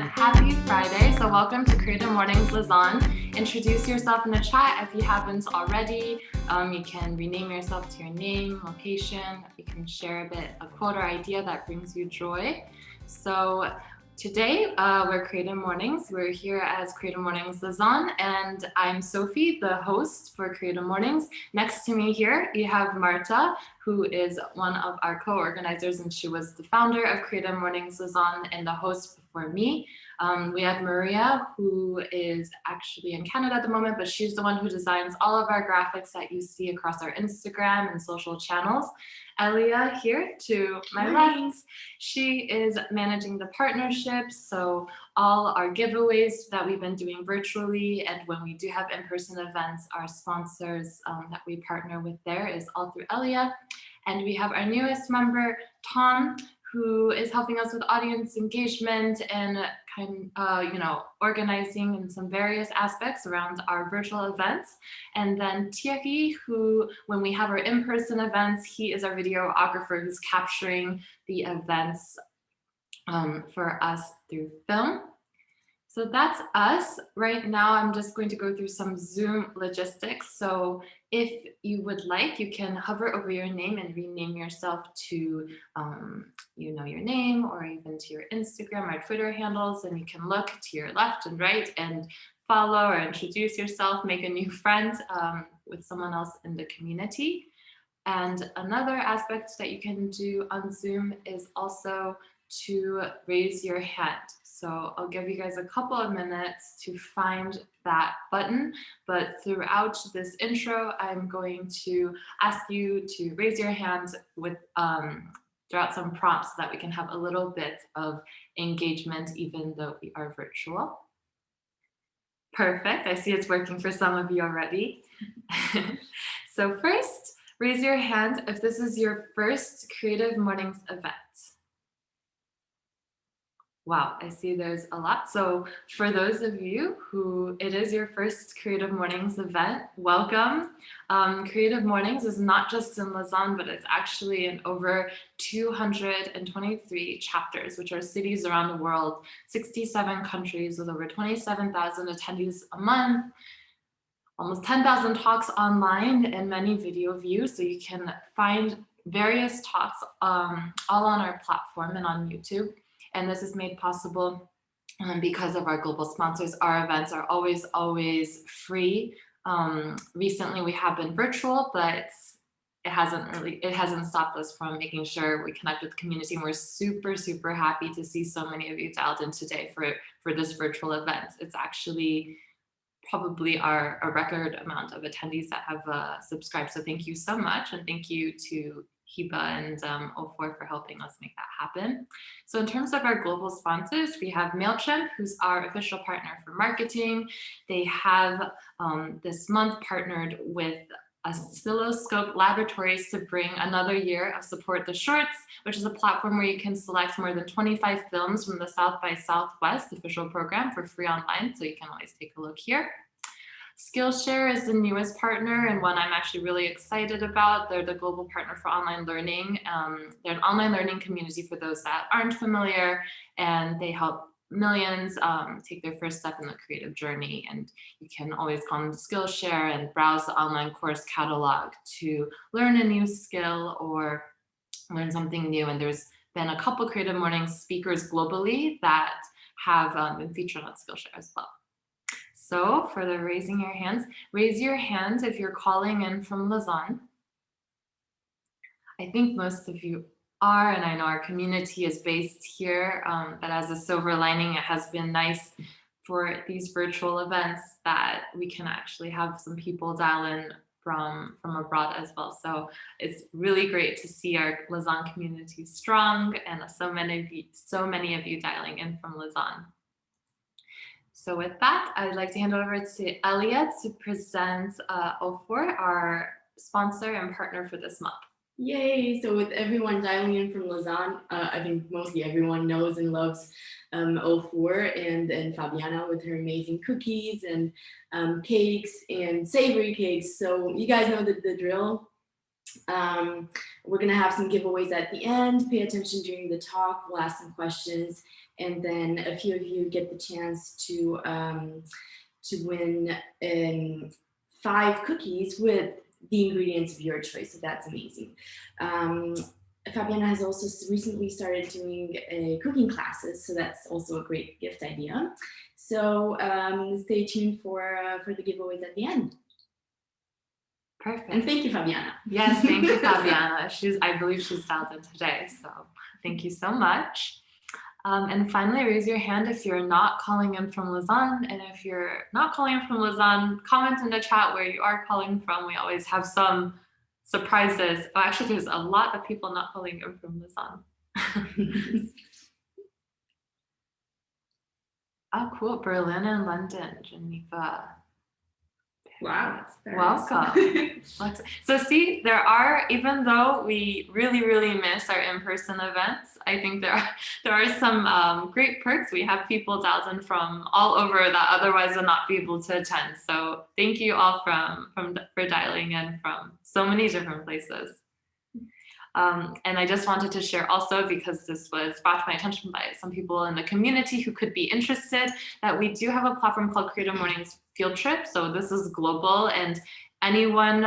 happy Friday. So welcome to Creative Mornings Lausanne. Introduce yourself in the chat if you haven't already. You can rename yourself to your name, location. You can share a quote or idea that brings you joy. So today we're Creative Mornings. We're here as Creative Mornings Lausanne, and I'm Sophie, the host for Creative Mornings. Next to me here, you have Marta, who is one of our co-organizers, and she was the founder of Creative Mornings Lausanne and the host before me. We have Maria, who is actually in Canada at the moment, but she's the one who designs all of our graphics that you see across our Instagram and social channels. Elia here to my left, she is managing the partnerships, so all our giveaways that we've been doing virtually, and when we do have in-person events, our sponsors that we partner with there is all through Elia. And we have our newest member, Tom, who is helping us with audience engagement and organizing in some various aspects around our virtual events. And then Thierry, who, when we have our in-person events, he is our videographer who's capturing the events for us through film. So that's us. Right now, I'm just going to go through some Zoom logistics. So if you would like, you can hover over your name and rename yourself to, your name, or even to your Instagram or Twitter handles. And you can look to your left and right and follow or introduce yourself, make a new friend with someone else in the community. And another aspect that you can do on Zoom is also to raise your hand. So I'll give you guys a couple of minutes to find that button, but throughout this intro, I'm going to ask you to raise your hand with throughout some prompts so that we can have a little bit of engagement, even though we are virtual. Perfect, I see it's working for some of you already. So first, raise your hand if this is your first Creative Mornings event. Wow, I see there's a lot. So for those of you who it is your first Creative Mornings event, welcome. Creative Mornings is not just in Lausanne, but it's actually in over 223 chapters, which are cities around the world, 67 countries with over 27,000 attendees a month, almost 10,000 talks online and many video views. So you can find various talks all on our platform and on YouTube. And this is made possible because of our global sponsors. Our events are always free. Recently we have been virtual, but it hasn't stopped us from making sure we connect with the community. And we're super happy to see so many of you dialed in today for this virtual event. It's actually probably a record amount of attendees that have subscribed. So thank you so much. And thank you to Hiba and O4 for helping us make that happen. So in terms of our global sponsors, we have MailChimp, who's our official partner for marketing. They have this month partnered with Oscilloscope Laboratories to bring another year of Support the Shorts, which is a platform where you can select more than 25 films from the South by Southwest official program for free online. So you can always take a look here. Skillshare is the newest partner and one I'm actually really excited about. They're the global partner for online learning. They're an online learning community for those that aren't familiar, and they help millions take their first step in the creative journey. And you can always go on Skillshare and browse the online course catalog to learn a new skill or learn something new. And there's been a couple Creative Mornings speakers globally that have been featured on Skillshare as well. So for the raising your hands, raise your hand if you're calling in from Lausanne. I think most of you are, and I know our community is based here, but as a silver lining, it has been nice for these virtual events that we can actually have some people dial in from abroad as well. So it's really great to see our Lausanne community strong and so many of you dialing in from Lausanne. So with that, I'd like to hand over to Elliot to present O4, our sponsor and partner for this month. Yay! So with everyone dialing in from Lausanne, I think mostly everyone knows and loves O4 and Fabiana with her amazing cookies and cakes and savory cakes. So you guys know the drill. We're gonna have some giveaways at the end. Pay attention during the talk. We'll ask some questions. and then a few of you get the chance to win 5 cookies with the ingredients of your choice. So that's amazing. Fabiana has also recently started doing cooking classes, so that's also a great gift idea. So stay tuned for the giveaways at the end. Perfect. And thank you, Fabiana. Yes, thank you, Fabiana. I believe she's dialed in today, so thank you so much. And finally, raise your hand if you're not calling in from Lausanne. And if you're not calling in from Lausanne, comment in the chat where you are calling from. We always have some surprises. Oh, actually, there's a lot of people not calling in from Lausanne. Oh, cool. Berlin and London, Geneva. Wow. Welcome. So see, there are, even though we really, really miss our in-person events, I think there are some great perks. We have people dialed in from all over that otherwise would not be able to attend. So thank you all for dialing in from so many different places. And I just wanted to share also, because this was brought to my attention by some people in the community who could be interested, that we do have a platform called Creative Mornings Field Trip. So this is global, and anyone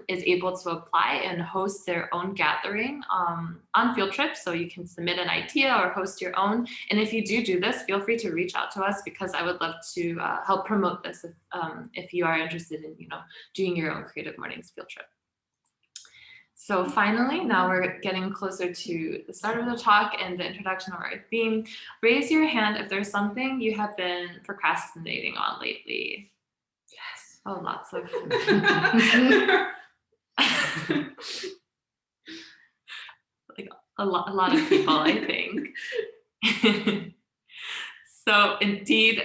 is able to apply and host their own gathering on Field Trip. So you can submit an idea or host your own. And if you do this, feel free to reach out to us, because I would love to help promote this if you are interested in doing your own Creative Mornings Field Trip. So finally, now we're getting closer to the start of the talk and the introduction of our theme. Raise your hand if there's something you have been procrastinating on lately. Yes. Oh, lots of. Like a lot of people, I think. So indeed,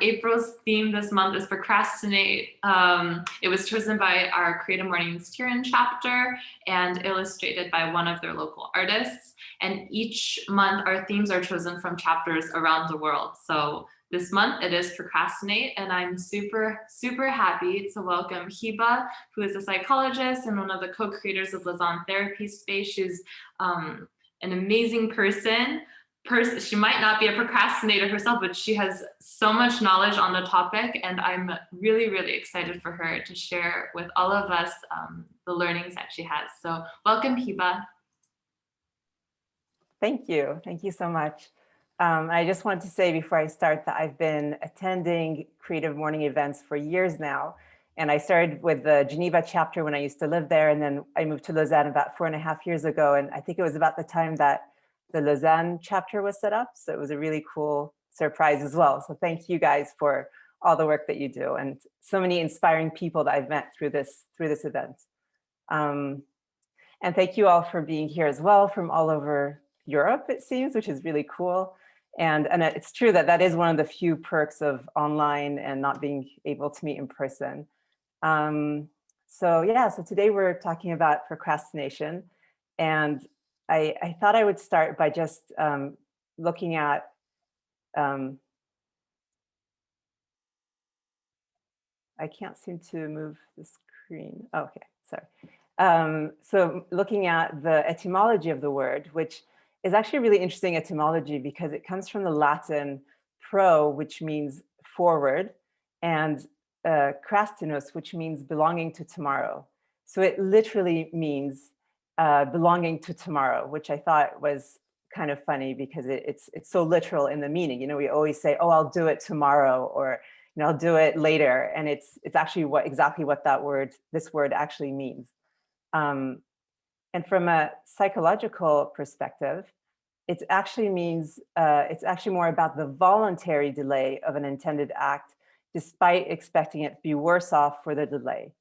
April's theme this month is procrastinate. It was chosen by our Creative Mornings Turin chapter and illustrated by one of their local artists. And each month our themes are chosen from chapters around the world. So this month it is procrastinate, and I'm super, super happy to welcome Hiba, who is a psychologist and one of the co-creators of Lausanne Therapy Space. She's an amazing person. She might not be a procrastinator herself, but she has so much knowledge on the topic, and I'm really, really excited for her to share with all of us the learnings that she has. So welcome, Hiba. Thank you so much. I just wanted to say before I start that I've been attending Creative Morning events for years now, and I started with the Geneva chapter when I used to live there, and then I moved to Lausanne about 4.5 years ago, and I think it was about the time that the Lausanne chapter was set up. So it was a really cool surprise as well. So thank you guys for all the work that you do, and so many inspiring people that I've met through this event. And thank you all for being here as well from all over Europe, it seems, which is really cool. And it's true that is one of the few perks of online and not being able to meet in person. So today we're talking about procrastination, and I thought I would start by just looking at I can't seem to move the screen. Oh, okay, sorry. So looking at the etymology of the word, which is actually a really interesting etymology because it comes from the Latin pro, which means forward, and crastinus, which means belonging to tomorrow. So it literally means belonging to tomorrow, which I thought was kind of funny because it's so literal in the meaning. We always say, oh, I'll do it tomorrow, or I'll do it later, and it's actually exactly what this word actually means. And from a psychological perspective, it actually means it's actually more about the voluntary delay of an intended act, despite expecting it to be worse off for the delay.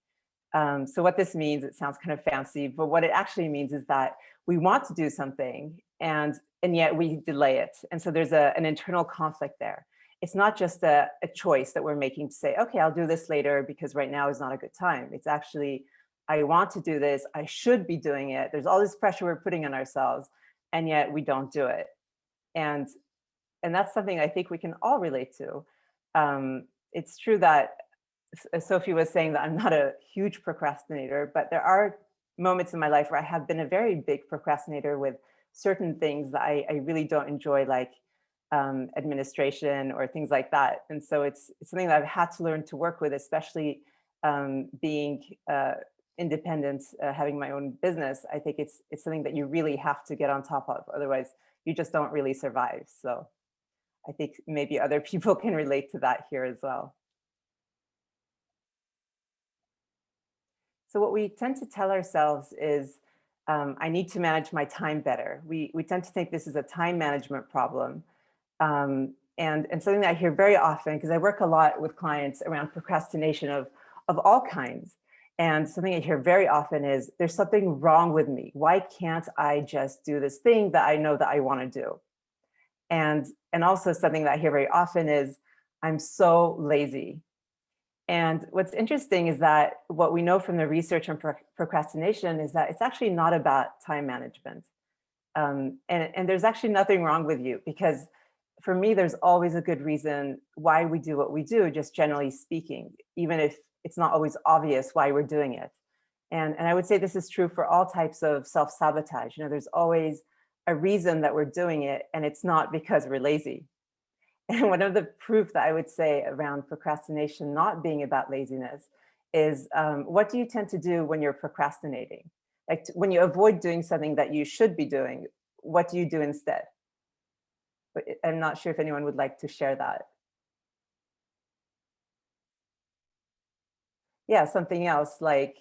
So what this means, it sounds kind of fancy, but what it actually means is that we want to do something and yet we delay it. And so there's an internal conflict there. It's not just a choice that we're making to say, okay, I'll do this later because right now is not a good time. It's actually, I want to do this, I should be doing it. There's all this pressure we're putting on ourselves, and yet we don't do it. And that's something I think we can all relate to. It's true that Sophie was saying that I'm not a huge procrastinator, but there are moments in my life where I have been a very big procrastinator with certain things that I really don't enjoy, like administration or things like that. And so it's something that I've had to learn to work with, especially being independent, having my own business. I think it's something that you really have to get on top of. Otherwise, you just don't really survive. So I think maybe other people can relate to that here as well. So what we tend to tell ourselves is, I need to manage my time better. We tend to think this is a time management problem. And something that I hear very often, because I work a lot with clients around procrastination of all kinds. And something I hear very often is, there's something wrong with me. Why can't I just do this thing that I know that I want to do? And also something that I hear very often is, I'm so lazy. And what's interesting is that what we know from the research on procrastination is that it's actually not about time management. And there's actually nothing wrong with you, because for me, there's always a good reason why we do what we do, just generally speaking, even if it's not always obvious why we're doing it. And I would say this is true for all types of self-sabotage. You know, there's always a reason that we're doing it, and it's not because we're lazy. And one of the proof that I would say around procrastination not being about laziness is, what do you tend to do when you're procrastinating? Like when you avoid doing something that you should be doing, what do you do instead? But I'm not sure if anyone would like to share that. Yeah, something else, like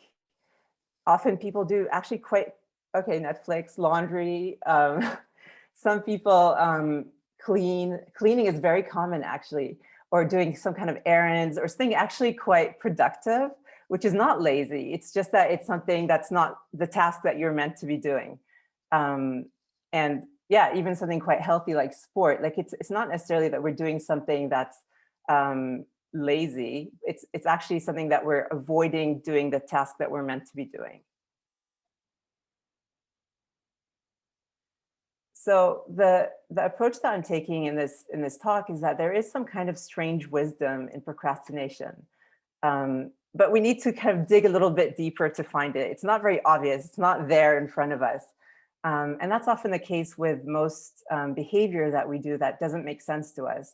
often people do actually quite, okay, Netflix, laundry. Some people cleaning is very common actually, or doing some kind of errands or something actually quite productive, which is not lazy. It's just that it's something that's not the task that you're meant to be doing. And yeah, even something quite healthy like sport, like it's not necessarily that we're doing something that's lazy. It's actually something that we're avoiding doing the task that we're meant to be doing. So the approach that I'm taking in this talk is that there is some kind of strange wisdom in procrastination, but we need to kind of dig a little bit deeper to find it. It's not very obvious. It's not there in front of us, and that's often the case with most behavior that we do that doesn't make sense to us.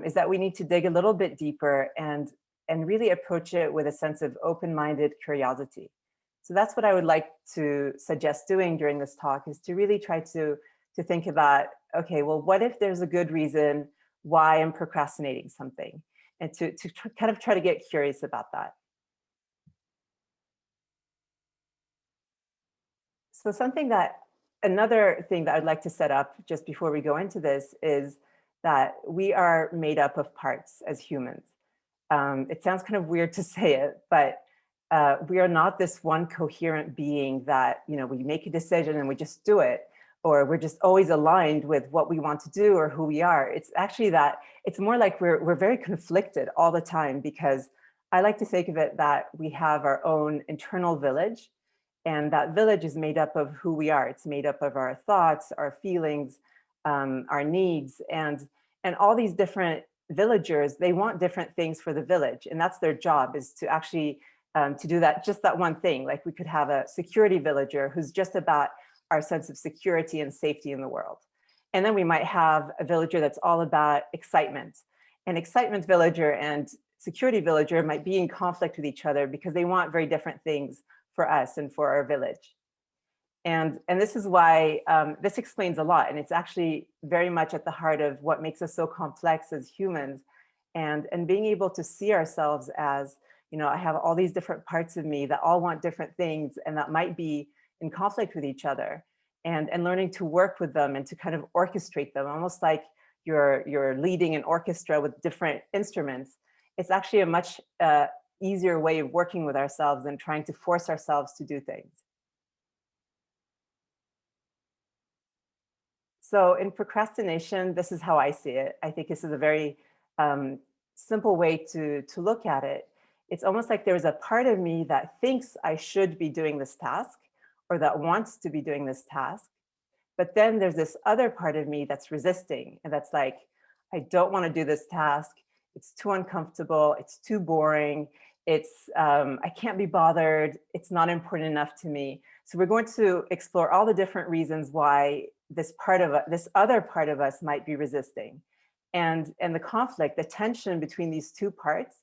Is that we need to dig a little bit deeper and really approach it with a sense of open-minded curiosity. So that's what I would like to suggest doing during this talk, is to really try to think about, okay, well, what if there's a good reason why I'm procrastinating something, and to kind of try to get curious about that. So another thing that I'd like to set up just before we go into this is that we are made up of parts as humans. It sounds kind of weird to say it, but we are not this one coherent being that, you know, we make a decision and we just do it, or we're just always aligned with what we want to do or who we are. It's actually that it's more like we're very conflicted all the time, because I like to think of it that we have our own internal village, and that village is made up of who we are. It's made up of our thoughts, our feelings, our needs, and all these different villagers, they want different things for the village, and that's their job, is to actually to do that, just that one thing. Like we could have a security villager who's just about our sense of security and safety in the world. And then we might have a villager that's all about excitement. An excitement villager and security villager might be in conflict with each other because they want very different things for us and for our village. And this is why this explains a lot. And it's actually very much at the heart of what makes us so complex as humans. And being able to see ourselves as, you know, I have all these different parts of me that all want different things and that might be in conflict with each other, and learning to work with them and to kind of orchestrate them, almost like you're leading an orchestra with different instruments. It's actually a much easier way of working with ourselves than trying to force ourselves to do things. So in procrastination, this is how I see it. I think this is a very simple way to look at it. It's almost like there's a part of me that thinks I should be doing this task, or that wants to be doing this task. But then there's this other part of me that's resisting, and that's like, I don't want to do this task. It's too uncomfortable. It's too boring. I can't be bothered. It's not important enough to me. So we're going to explore all the different reasons why this other part of us might be resisting. And the conflict, the tension between these two parts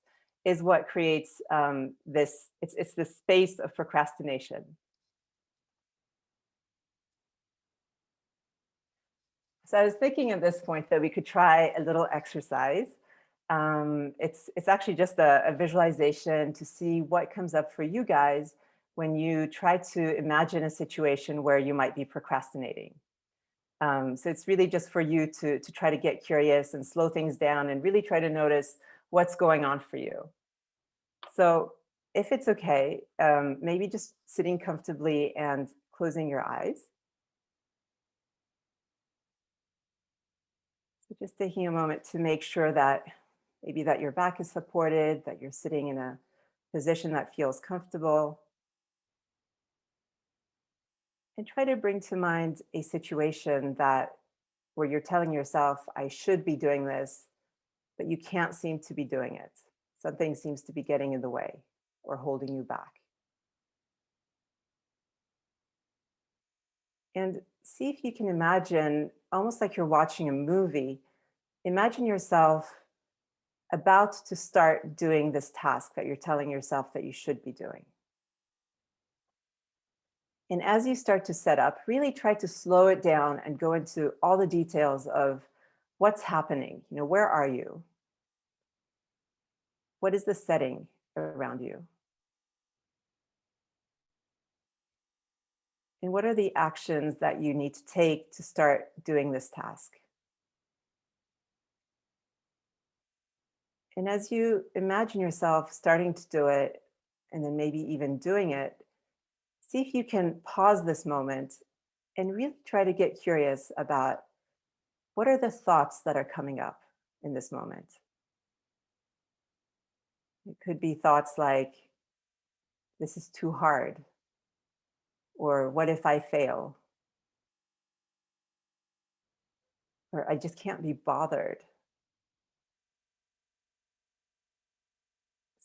is what creates it's this space of procrastination. So I was thinking at this point that we could try a little exercise. It's actually just a visualization to see what comes up for you guys when you try to imagine a situation where you might be procrastinating. So it's really just for you to try to get curious and slow things down and really try to notice what's going on for you. So if it's okay, maybe just sitting comfortably and closing your eyes. So just taking a moment to make sure that maybe that your back is supported, that you're sitting in a position that feels comfortable. And try to bring to mind a situation where you're telling yourself, I should be doing this, but you can't seem to be doing it. Something seems to be getting in the way or holding you back. And see if you can imagine, almost like you're watching a movie, imagine yourself about to start doing this task that you're telling yourself that you should be doing. And as you start to set up, really try to slow it down and go into all the details of what's happening. Where are you? What is the setting around you? And what are the actions that you need to take to start doing this task? And as you imagine yourself starting to do it, and then maybe even doing it, see if you can pause this moment and really try to get curious about what are the thoughts that are coming up in this moment. It could be thoughts like, this is too hard, or what if I fail? Or I just can't be bothered.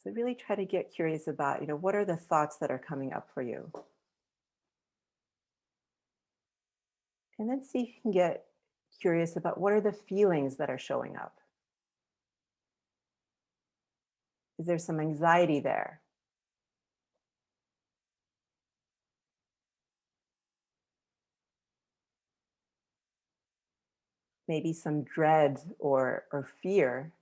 So really try to get curious about, what are the thoughts that are coming up for you? And then see if you can get curious about what are the feelings that are showing up. Is there some anxiety there? Maybe some dread or fear.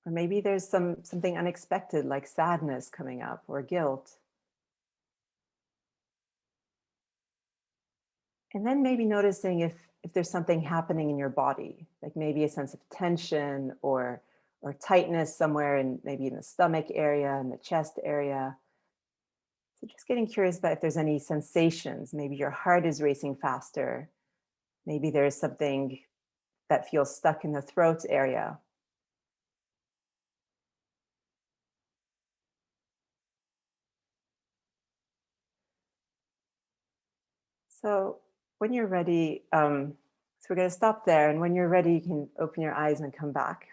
Or maybe there's something unexpected like sadness coming up or guilt. And then maybe noticing if there's something happening in your body, like maybe a sense of tension or tightness somewhere maybe in the stomach area, in the chest area. So just getting curious about if there's any sensations. Maybe your heart is racing faster. Maybe there's something that feels stuck in the throat area. So when you're ready, so we're going to stop there. And when you're ready, you can open your eyes and come back.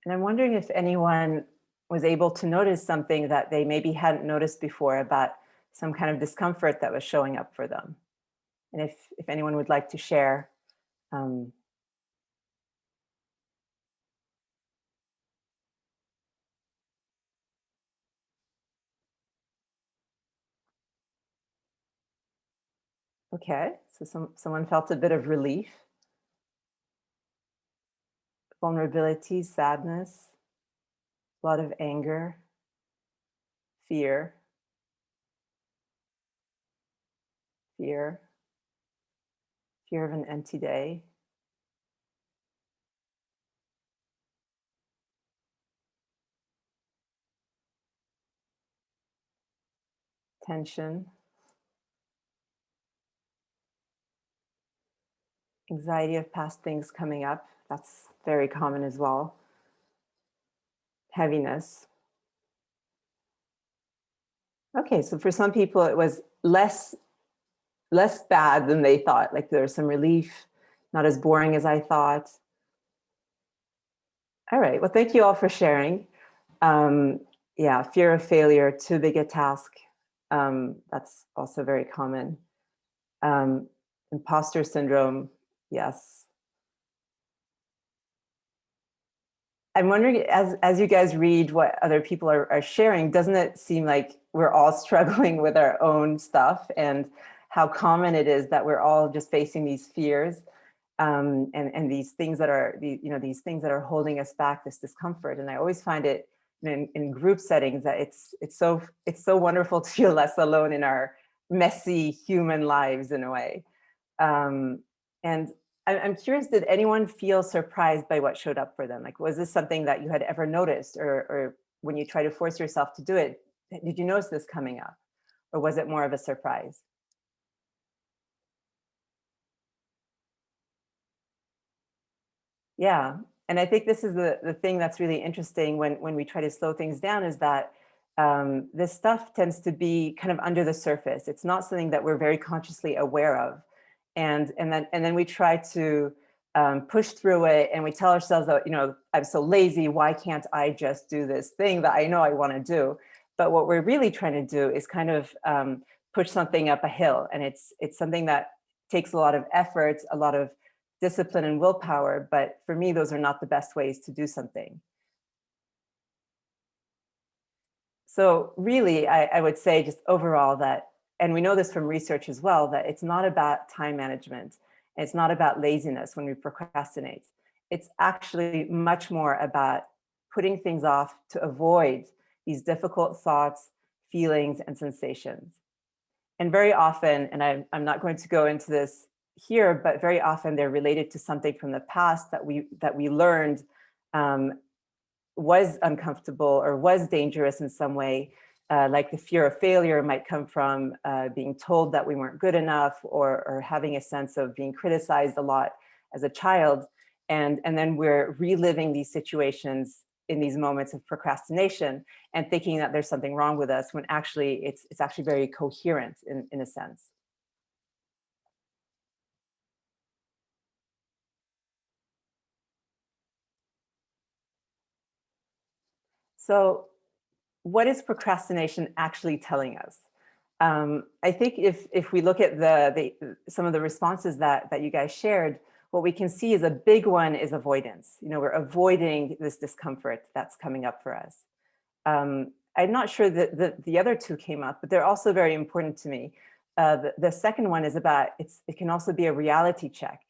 And I'm wondering if anyone was able to notice something that they maybe hadn't noticed before about some kind of discomfort that was showing up for them. And if anyone would like to share. Okay, so someone felt a bit of relief, vulnerability, sadness, a lot of anger, fear, fear of an empty day. Tension, anxiety of past things coming up. That's very common as well. Heaviness. Okay, so for some people it was less bad than they thought. Like there was some relief, not as boring as I thought. All right, well, thank you all for sharing. Yeah, fear of failure, too big a task. That's also very common. Imposter syndrome, yes. I'm wondering, as you guys read what other people are sharing, doesn't it seem like we're all struggling with our own stuff, and how common it is that we're all just facing these fears, and these things that are these things that are holding us back, this discomfort. And I always find it in group settings that it's so wonderful to feel less alone in our messy human lives in a way. And I'm curious, did anyone feel surprised by what showed up for them? Like, was this something that you had ever noticed, or when you try to force yourself to do it, did you notice this coming up, or was it more of a surprise? Yeah, and I think this is the thing that's really interesting when we try to slow things down, is that this stuff tends to be kind of under the surface. It's not something that we're very consciously aware of, and then we try to push through it, and we tell ourselves that, I'm so lazy. Why can't I just do this thing that I know I want to do? But what we're really trying to do is kind of push something up a hill, and it's something that takes a lot of effort, a lot of discipline and willpower. But for me, those are not the best ways to do something. So really, I would say just overall that, and we know this from research as well, that it's not about time management. It's not about laziness when we procrastinate. It's actually much more about putting things off to avoid these difficult thoughts, feelings, and sensations. And very often, and I'm not going to go into this here, but very often they're related to something from the past that we learned was uncomfortable or was dangerous in some way. Like the fear of failure might come from being told that we weren't good enough, or having a sense of being criticized a lot as a child. And then we're reliving these situations in these moments of procrastination and thinking that there's something wrong with us, when actually it's actually very coherent in a sense. So what is procrastination actually telling us? I think if we look at some of the responses that you guys shared, what we can see is a big one is avoidance. We're avoiding this discomfort that's coming up for us. I'm not sure that the other two came up, but they're also very important to me. The second one is about, it can also be a reality check.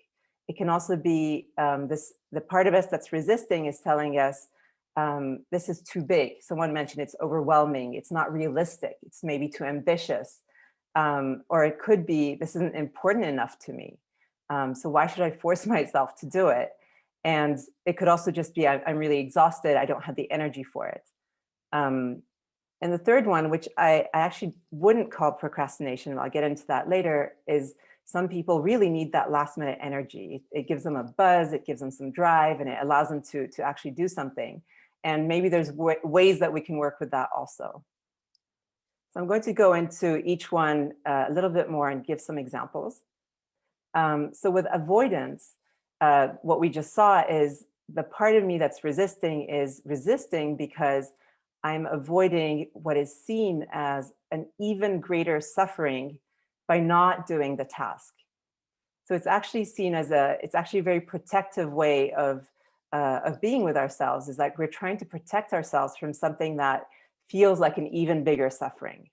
It can also be the part of us that's resisting is telling us, this is too big. Someone mentioned it's overwhelming. It's not realistic. It's maybe too ambitious. Or it could be, this isn't important enough to me. So why should I force myself to do it? And it could also just be, I'm really exhausted. I don't have the energy for it. And the third one, which I actually wouldn't call procrastination, I'll get into that later, is some people really need that last minute energy. It gives them a buzz, it gives them some drive, and it allows them to actually do something. And maybe there's ways that we can work with that also. So I'm going to go into each one a little bit more and give some examples. So with avoidance, what we just saw is the part of me that's resisting is resisting because I'm avoiding what is seen as an even greater suffering by not doing the task. So it's actually seen as it's actually a very protective way of being with ourselves, is like we're trying to protect ourselves from something that feels like an even bigger suffering.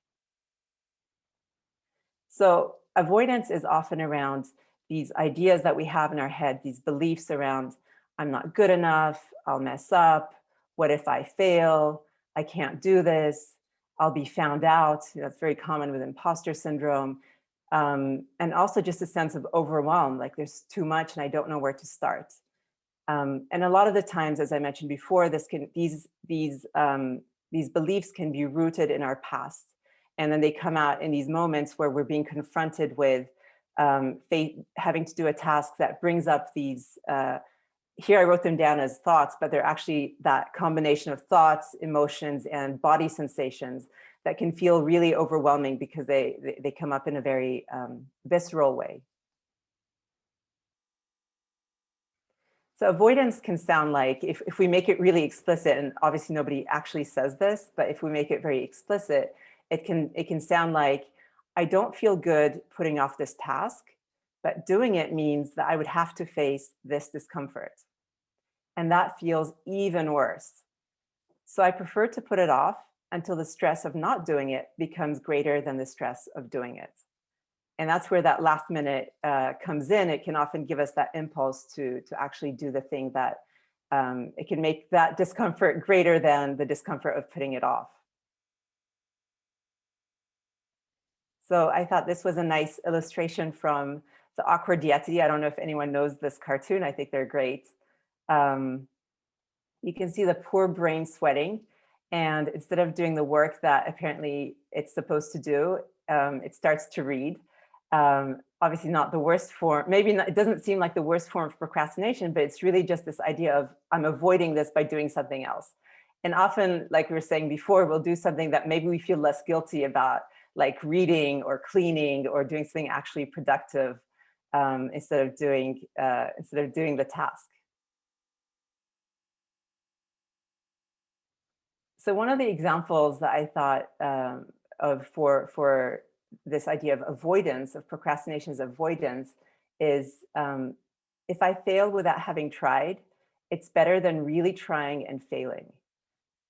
So avoidance is often around these ideas that we have in our head, these beliefs around, I'm not good enough, I'll mess up, what if I fail, I can't do this, I'll be found out. That's very common with imposter syndrome. And also just a sense of overwhelm, like there's too much and I don't know where to start. And a lot of the times, as I mentioned before, these beliefs can be rooted in our past. And then they come out in these moments where we're being confronted with having to do a task that brings up these, here I wrote them down as thoughts, but they're actually that combination of thoughts, emotions, and body sensations that can feel really overwhelming because they come up in a very visceral way. So avoidance can sound like, if we make it really explicit, and obviously nobody actually says this, but if we make it very explicit, it can sound like, I don't feel good putting off this task, but doing it means that I would have to face this discomfort. And that feels even worse. So I prefer to put it off until the stress of not doing it becomes greater than the stress of doing it. And that's where that last minute comes in. It can often give us that impulse to actually do the thing that it can make that discomfort greater than the discomfort of putting it off. So I thought this was a nice illustration from the Awkward Yeti. I don't know if anyone knows this cartoon. I think they're great. You can see the poor brain sweating. And instead of doing the work that apparently it's supposed to do, it starts to read. Obviously not the worst form, maybe not, it doesn't seem like the worst form of procrastination, but it's really just this idea of I'm avoiding this by doing something else. And often, like we were saying before, we'll do something that maybe we feel less guilty about, like reading or cleaning or doing something actually productive instead of doing the task. So one of the examples that I thought of for this idea of avoidance, of procrastination's avoidance, is if I fail without having tried, it's better than really trying and failing.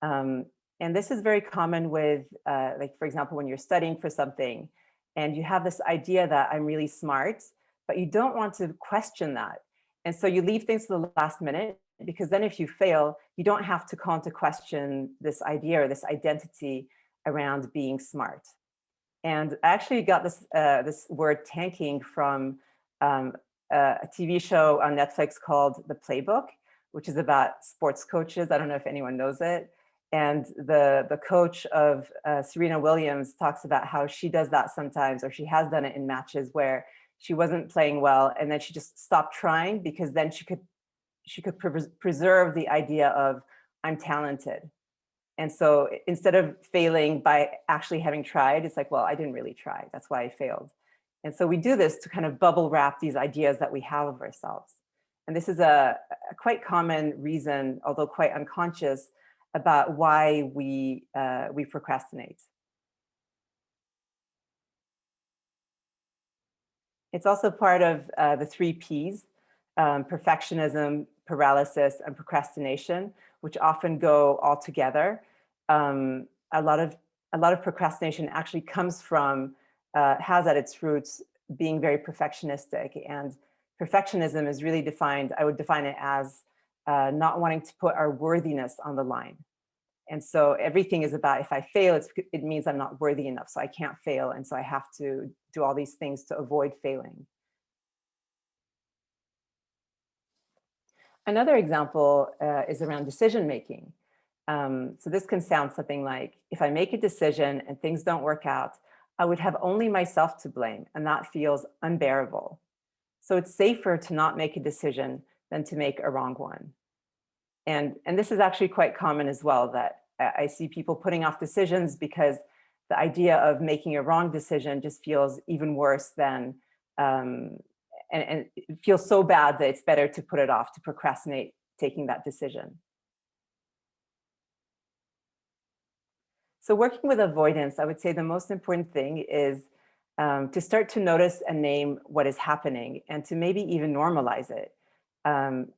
And this is very common with, like, for example, when you're studying for something and you have this idea that I'm really smart, but you don't want to question that. And so you leave things to the last minute, because then if you fail, you don't have to call into question this idea or this identity around being smart. And I actually got this, this word tanking from a TV show on Netflix called The Playbook, which is about sports coaches. I don't know if anyone knows it. And the coach of Serena Williams talks about how she does that sometimes, or she has done it in matches where she wasn't playing well, and then she just stopped trying because then she could preserve the idea of I'm talented. And so instead of failing by actually having tried, it's like, well, I didn't really try. That's why I failed. And so we do this to kind of bubble wrap these ideas that we have of ourselves. And this is a quite common reason, although quite unconscious, about why we procrastinate. It's also part of the 3 Ps, perfectionism, paralysis, and procrastination, which often go all together. A lot of procrastination actually comes from, has at its roots being very perfectionistic. And perfectionism is really defined, I would define it as not wanting to put our worthiness on the line. And so everything is about, if I fail, it means I'm not worthy enough, so I can't fail. And so I have to do all these things to avoid failing. Another example is around decision making. So this can sound something like, if I make a decision and things don't work out, I would have only myself to blame, and that feels unbearable. So it's safer to not make a decision than to make a wrong one. And this is actually quite common as well, that I see people putting off decisions because the idea of making a wrong decision just feels even worse than, and it feels so bad that it's better to put it off, to procrastinate taking that decision. So working with avoidance, I would say the most important thing is to start to notice and name what is happening, and to maybe even normalize it.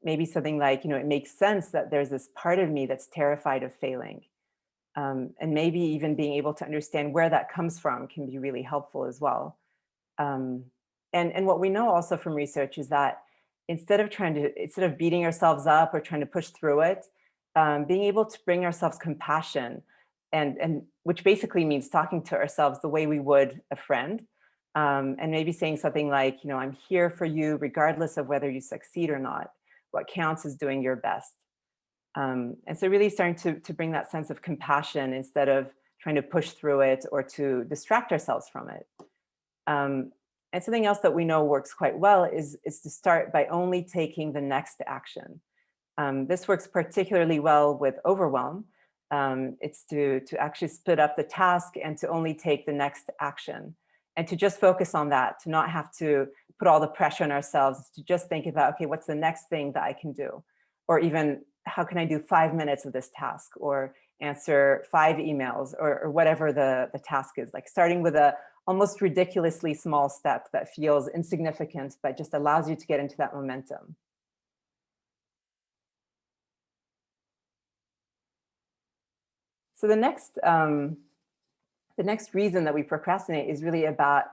Maybe something like, it makes sense that there's this part of me that's terrified of failing. And maybe even being able to understand where that comes from can be really helpful as well. And what we know also from research is that instead of beating ourselves up or trying to push through it, being able to bring ourselves compassion, and which basically means talking to ourselves the way we would a friend. And maybe saying something like, I'm here for you regardless of whether you succeed or not. What counts is doing your best. And so really starting to bring that sense of compassion instead of trying to push through it or to distract ourselves from it. And something else that we know works quite well is to start by only taking the next action. This works particularly well with overwhelm. It's to actually split up the task and to only take the next action, and to just focus on that, to not have to put all the pressure on ourselves to just think about, okay, what's the next thing that I can do? Or even how can I do 5 minutes of this task, or answer 5 emails, or whatever the task is, like starting with a almost ridiculously small step that feels insignificant, but just allows you to get into that momentum. So the next reason that we procrastinate is really about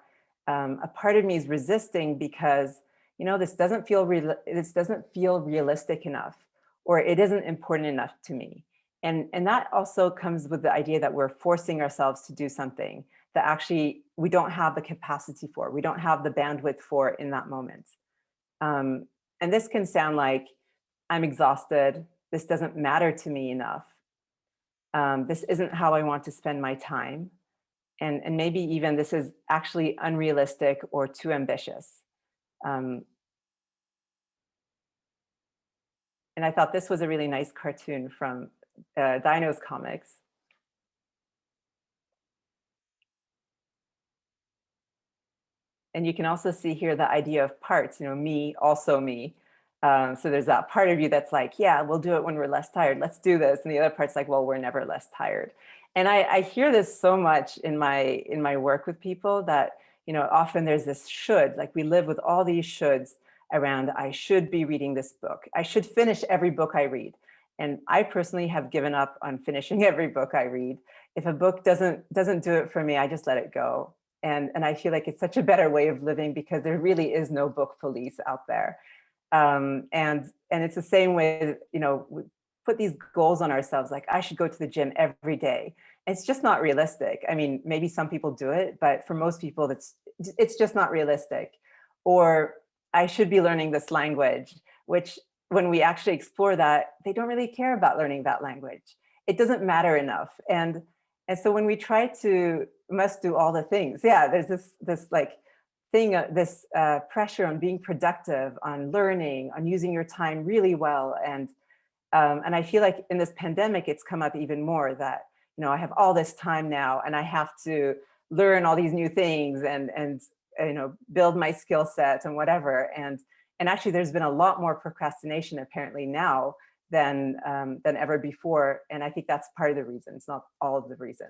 a part of me is resisting because, you know, this doesn't feel realistic enough, or it isn't important enough to me. And that also comes with the idea that we're forcing ourselves to do something that actually we don't have the capacity for, we don't have the bandwidth for in that moment. And this can sound like, I'm exhausted, this doesn't matter to me enough, this isn't how I want to spend my time, and maybe even this is actually unrealistic or too ambitious. And I thought this was a really nice cartoon from Dino's comics. And you can also see here the idea of parts, you know, me, also me. So there's that part of you that's like, yeah, we'll do it when we're less tired. Let's do this. And the other part's like, well, we're never less tired. And I hear this so much in my work with people that, you know, often there's this should, like we live with all these shoulds around, I should be reading this book. I should finish every book I read. And I personally have given up on finishing every book I read. If a book doesn't do it for me, I just let it go. And I feel like it's such a better way of living because there really is no book police out there. And it's the same way, you know, we put these goals on ourselves, like I should go to the gym every day. It's just not realistic. I mean, maybe some people do it, but for most people, it's just not realistic. Or I should be learning this language, which when we actually explore that, they don't really care about learning that language. It doesn't matter enough. And so when we try to must do all the things, yeah, there's this like thing, this pressure on being productive, on learning, on using your time really well. And I feel like in this pandemic, it's come up even more that, you know, I have all this time now and I have to learn all these new things and you know, build my skill set and whatever. And actually there's been a lot more procrastination apparently now than ever before. And I think that's part of the reason. It's not all of the reason.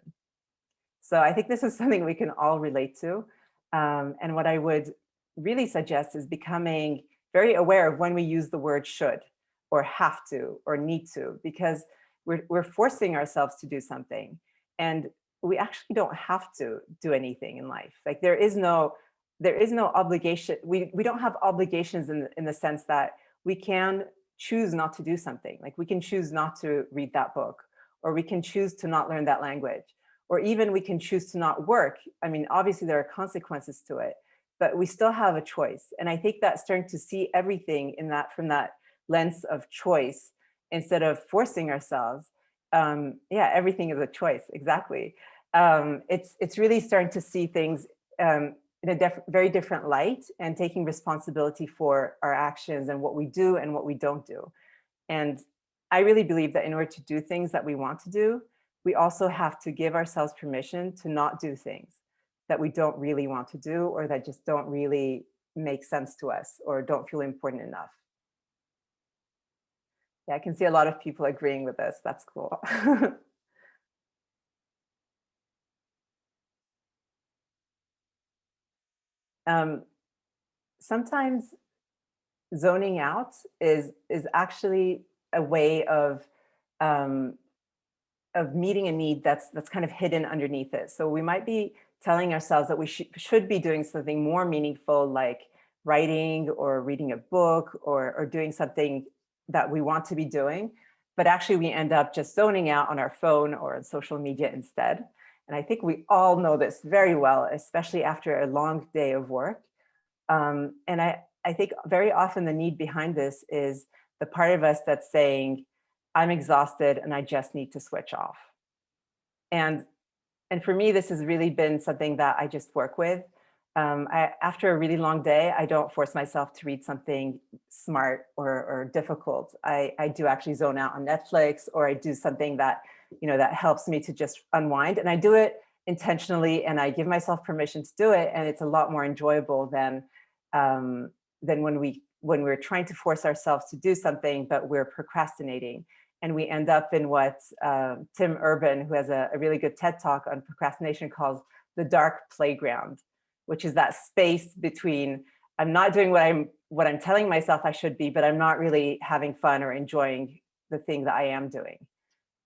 So I think this is something we can all relate to. And what I would really suggest is becoming very aware of when we use the word should or have to or need to, because we're forcing ourselves to do something. And we actually don't have to do anything in life. Like there is no obligation. We don't have obligations in the sense that we can choose not to do something. Like we can choose not to read that book, or we can choose to not learn that language, or even we can choose to not work. I mean, obviously there are consequences to it, but we still have a choice. And I think that starting to see everything in that from that lens of choice instead of forcing ourselves. Yeah, everything is a choice, exactly. It's really starting to see things in a very different light and taking responsibility for our actions and what we do and what we don't do. And I really believe that in order to do things that we want to do, we also have to give ourselves permission to not do things that we don't really want to do, or that just don't really make sense to us or don't feel important enough. Yeah, I can see a lot of people agreeing with this. That's cool. Sometimes zoning out is actually a way of meeting a need that's kind of hidden underneath it. So we might be telling ourselves that we should be doing something more meaningful, like writing or reading a book or doing something that we want to be doing, but actually we end up just zoning out on our phone or on social media instead. And I think we all know this very well, especially after a long day of work. And I think very often the need behind this is the part of us that's saying, I'm exhausted and I just need to switch off. And for me, this has really been something that I just work with. After a really long day, I don't force myself to read something smart or difficult. I do actually zone out on Netflix, or I do something that, you know, that helps me to just unwind. And I do it intentionally and I give myself permission to do it. And it's a lot more enjoyable than than when we're trying to force ourselves to do something, but we're procrastinating. And we end up in what Tim Urban, who has a really good TED Talk on procrastination, calls the dark playground, which is that space between I'm not doing what I'm telling myself I should be, but I'm not really having fun or enjoying the thing that I am doing.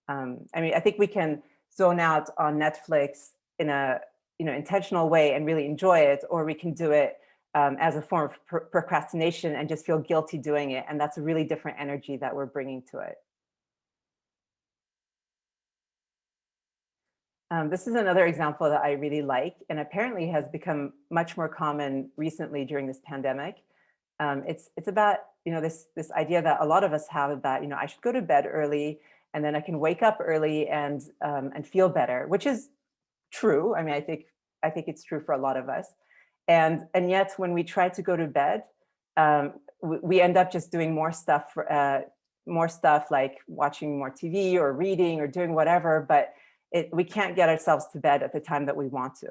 I mean, I think we can zone out on Netflix in a intentional way and really enjoy it, or we can do it as a form of procrastination and just feel guilty doing it. And that's a really different energy that we're bringing to it. This is another example that I really like, and apparently has become much more common recently during this pandemic. It's about this idea that a lot of us have that I should go to bed early, and then I can wake up early and feel better, which is true. I mean, I think it's true for a lot of us, and yet when we try to go to bed, we end up just doing more stuff like watching more TV or reading or doing whatever, but we can't get ourselves to bed at the time that we want to.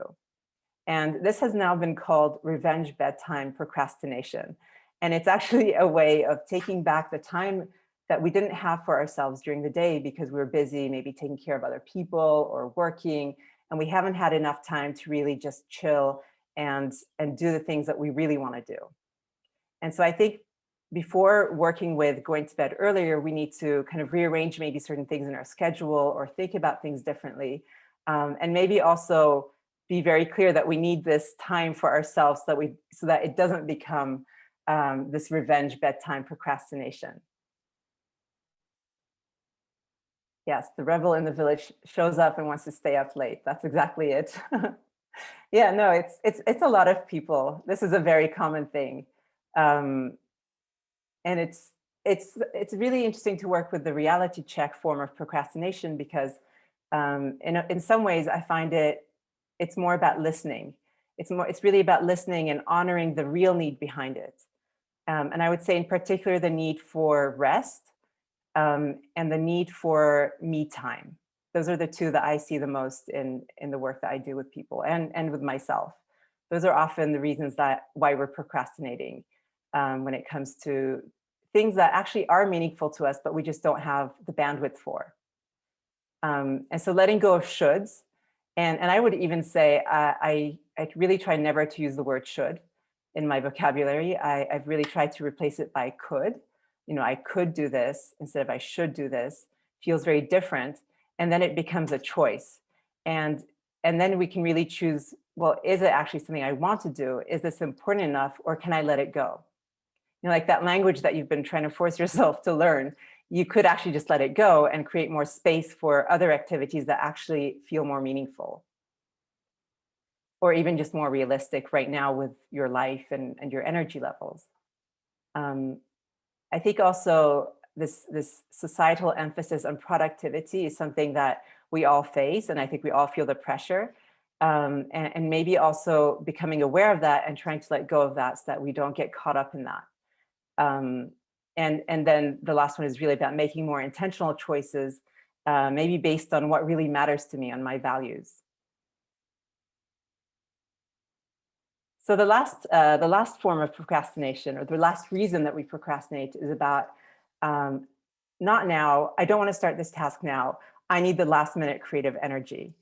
And this has now been called revenge bedtime procrastination. And it's actually a way of taking back the time that we didn't have for ourselves during the day because we were busy, maybe taking care of other people or working, and we haven't had enough time to really just chill and do the things that we really want to do. And so I think before working with going to bed earlier, we need to kind of rearrange maybe certain things in our schedule or think about things differently. And maybe also be very clear that we need this time for ourselves so that it doesn't become this revenge bedtime procrastination. Yes, the rebel in the village shows up and wants to stay up late. That's exactly it. Yeah, no, it's a lot of people. This is a very common thing. And it's really interesting to work with the reality check form of procrastination because in some ways I find it's more about listening. It's really about listening and honoring the real need behind it. And I would say in particular the need for rest and the need for me time. Those are the two that I see the most in the work that I do with people and with myself. Those are often the reasons why we're procrastinating when it comes to things that actually are meaningful to us, but we just don't have the bandwidth for. And so letting go of shoulds, and I would even say I really try never to use the word should in my vocabulary. I've really tried to replace it by could. I could do this instead of I should do this. Feels very different. And then it becomes a choice. And then we can really choose, well, is it actually something I want to do? Is this important enough, or can I let it go? Like that language that you've been trying to force yourself to learn, you could actually just let it go and create more space for other activities that actually feel more meaningful. Or even just more realistic right now with your life and your energy levels. I think also this societal emphasis on productivity is something that we all face, and I think we all feel the pressure. And maybe also becoming aware of that and trying to let go of that so that we don't get caught up in that. And then the last one is really about making more intentional choices, maybe based on what really matters to me, on my values. So the last form of procrastination, or the last reason that we procrastinate, is about not now. I don't want to start this task now. I need the last minute creative energy.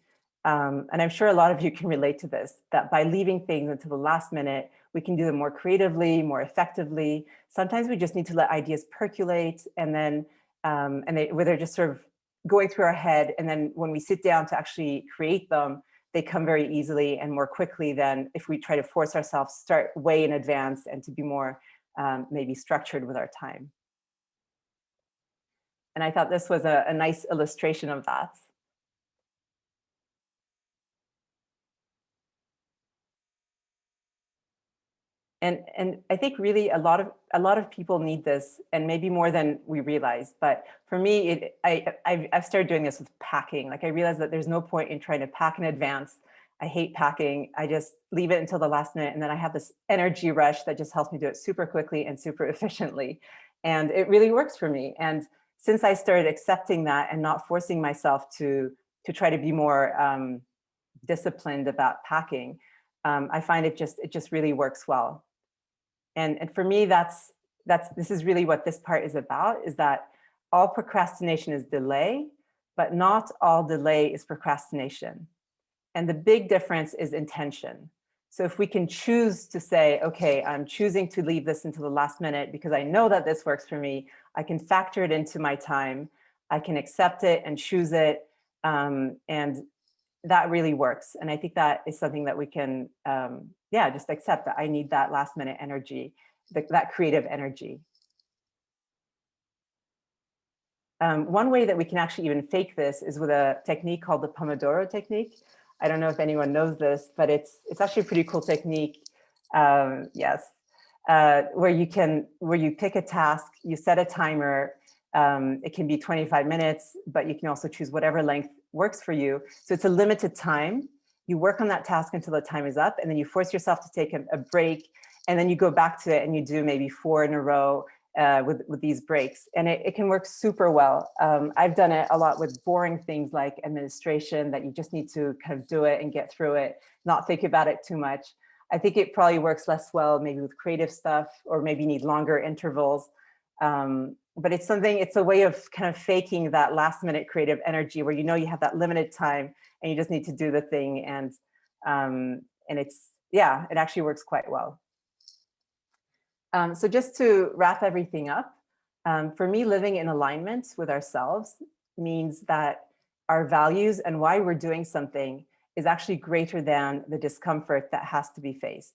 And I'm sure a lot of you can relate to this, that by leaving things until the last minute, we can do them more creatively, more effectively. Sometimes we just need to let ideas percolate, and then where they're just sort of going through our head. And then when we sit down to actually create them, they come very easily and more quickly than if we try to force ourselves, start way in advance, and to be more maybe structured with our time. And I thought this was a nice illustration of that. And I think really a lot of people need this, and maybe more than we realize. But for me, I've started doing this with packing. Like I realized that there's no point in trying to pack in advance. I hate packing. I just leave it until the last minute, and then I have this energy rush that just helps me do it super quickly and super efficiently. And it really works for me. And since I started accepting that and not forcing myself to try to be more disciplined about packing, I find it just really works well. And for me, this is really what this part is about, is that all procrastination is delay, but not all delay is procrastination. And the big difference is intention. So if we can choose to say, okay, I'm choosing to leave this until the last minute because I know that this works for me, I can factor it into my time, I can accept it and choose it, and that really works. And I think that is something that we can, just accept that I need that last minute energy, that creative energy. One way that we can actually even fake this is with a technique called the Pomodoro technique. I don't know if anyone knows this, but it's actually a pretty cool technique. Yes, where you pick a task, you set a timer. It can be 25 minutes, but you can also choose whatever length works for you. So it's a limited time. You work on that task until the time is up, and then you force yourself to take a break, and then you go back to it and you do maybe 4 in a row with these breaks. And it can work super well. I've done it a lot with boring things like administration, that you just need to kind of do it and get through it, not think about it too much. I think it probably works less well maybe with creative stuff, or maybe need longer intervals. But it's a way of kind of faking that last minute creative energy where you know you have that limited time and you just need to do the thing. And it actually works quite well. So just to wrap everything up, for me, living in alignment with ourselves means that our values and why we're doing something is actually greater than the discomfort that has to be faced.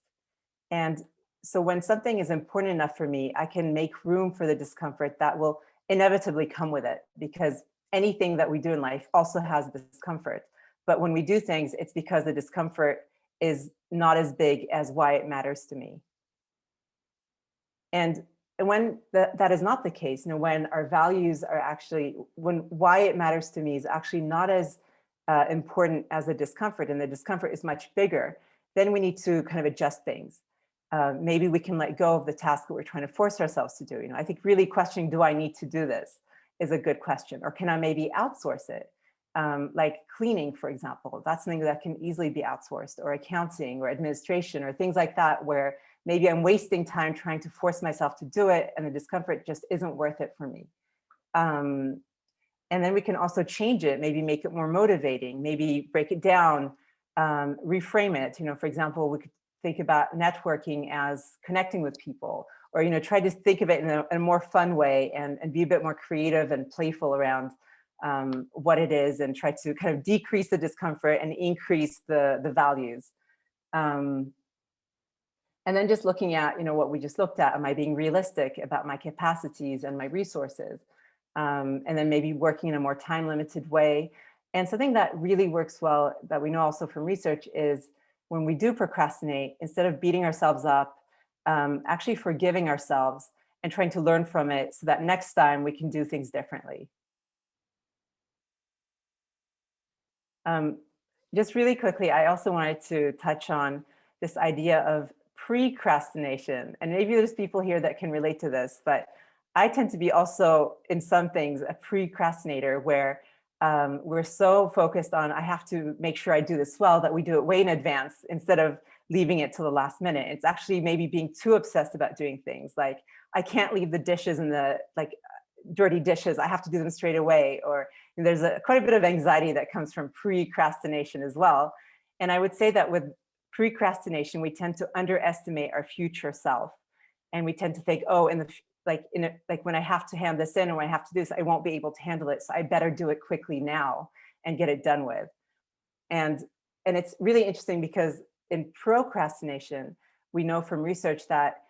And so when something is important enough for me, I can make room for the discomfort that will inevitably come with it, because anything that we do in life also has discomfort. But when we do things, it's because the discomfort is not as big as why it matters to me. And when that is not the case, when our values are actually, when why it matters to me is actually not as important as the discomfort, and the discomfort is much bigger, then we need to kind of adjust things. Maybe we can let go of the task that we're trying to force ourselves to do. I think really questioning, do I need to do this, is a good question. Or can I maybe outsource it? Like cleaning, for example, that's something that can easily be outsourced, or accounting or administration or things like that, where maybe I'm wasting time trying to force myself to do it and the discomfort just isn't worth it for me. And then we can also change it, maybe make it more motivating, maybe break it down, reframe it. For example, we could think about networking as connecting with people, or try to think of it in a more fun way, and be a bit more creative and playful around what it is, and try to kind of decrease the discomfort and increase the values. And then just looking at, what we just looked at, am I being realistic about my capacities and my resources? And then maybe working in a more time limited way. And something that really works well, that we know also from research, is when we do procrastinate, instead of beating ourselves up, actually forgiving ourselves and trying to learn from it, so that next time we can do things differently. Just really quickly, I also wanted to touch on this idea of precrastination. And maybe there's people here that can relate to this, but I tend to be also, in some things, a precrastinator, where we're so focused on, I have to make sure I do this well, that we do it way in advance instead of leaving it to the last minute. It's actually maybe being too obsessed about doing things. Like, I can't leave the dishes in the, dirty dishes, I have to do them straight away. Or there's quite a bit of anxiety that comes from precrastination as well. And I would say that with precrastination, we tend to underestimate our future self. And we tend to think, oh, when I have to hand this in, or when I have to do this, I won't be able to handle it. So I better do it quickly now and get it done with. And it's really interesting, because in procrastination, we know from research that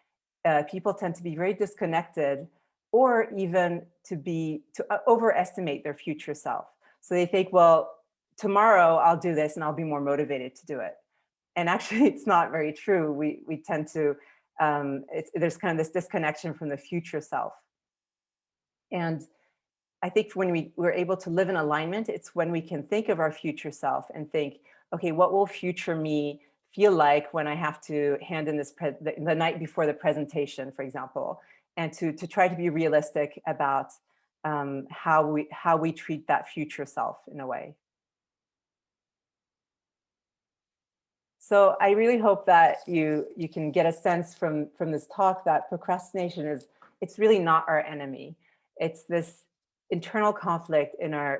people tend to be very disconnected, or even to overestimate their future self. So they think, well, tomorrow I'll do this and I'll be more motivated to do it. And actually, it's not very true. We tend to, there's kind of this disconnection from the future self. And I think when we're able to live in alignment, it's when we can think of our future self and think, okay, what will future me feel like when I have to hand in this the night before the presentation, for example, and to try to be realistic about how we treat that future self in a way. So I really hope that you can get a sense from this talk that procrastination it's really not our enemy. It's this internal conflict in our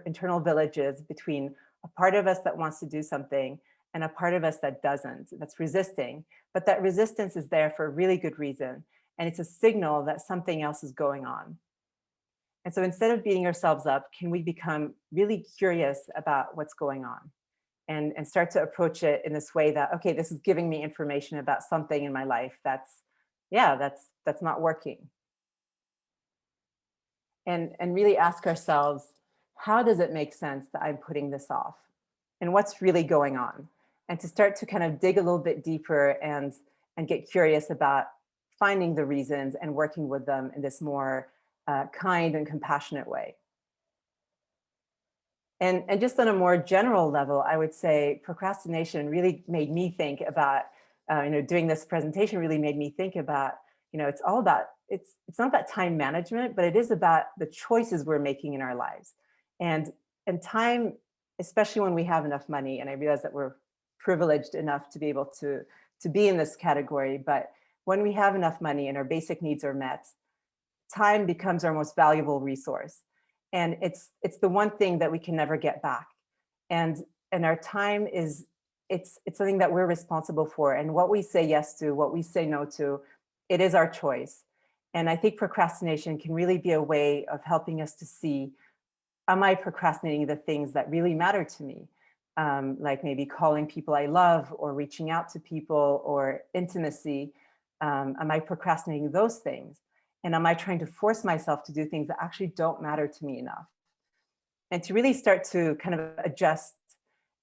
internal villages between a part of us that wants to do something and a part of us that doesn't, that's resisting. But that resistance is there for a really good reason. And it's a signal that something else is going on. And so instead of beating ourselves up, can we become really curious about what's going on and start to approach it in this way that, okay, this is giving me information about something in my life that's not working. And really ask ourselves, how does it make sense that I'm putting this off? And what's really going on? And to start to kind of dig a little bit deeper and get curious about finding the reasons and working with them in this more kind and compassionate way. And just on a more general level, I would say procrastination really made me think about, doing this presentation really made me think about, it's all about, it's not about time management, but it is about the choices we're making in our lives. And time, especially when we have enough money, and I realize that we're privileged enough to be able to be in this category, but when we have enough money and our basic needs are met, time becomes our most valuable resource. And it's the one thing that we can never get back. And our time it's something that we're responsible for. And what we say yes to, what we say no to, it is our choice. And I think procrastination can really be a way of helping us to see, am I procrastinating the things that really matter to me? Like maybe calling people I love or reaching out to people or intimacy. Am I procrastinating those things? And am I trying to force myself to do things that actually don't matter to me enough? And to really start to kind of adjust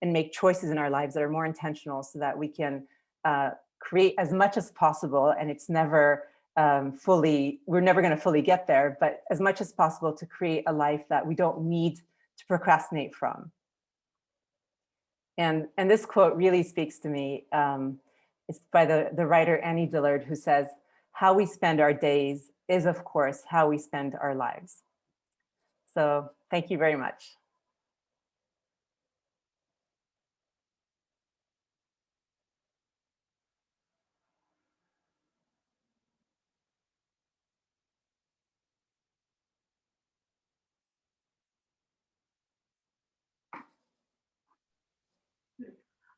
and make choices in our lives that are more intentional so that we can create as much as possible. And it's never we're never going to fully get there, but as much as possible to create a life that we don't need to procrastinate from. And this quote really speaks to me. It's by the writer Annie Dillard, who says, "How we spend our days is, of course, how we spend our lives." So thank you very much.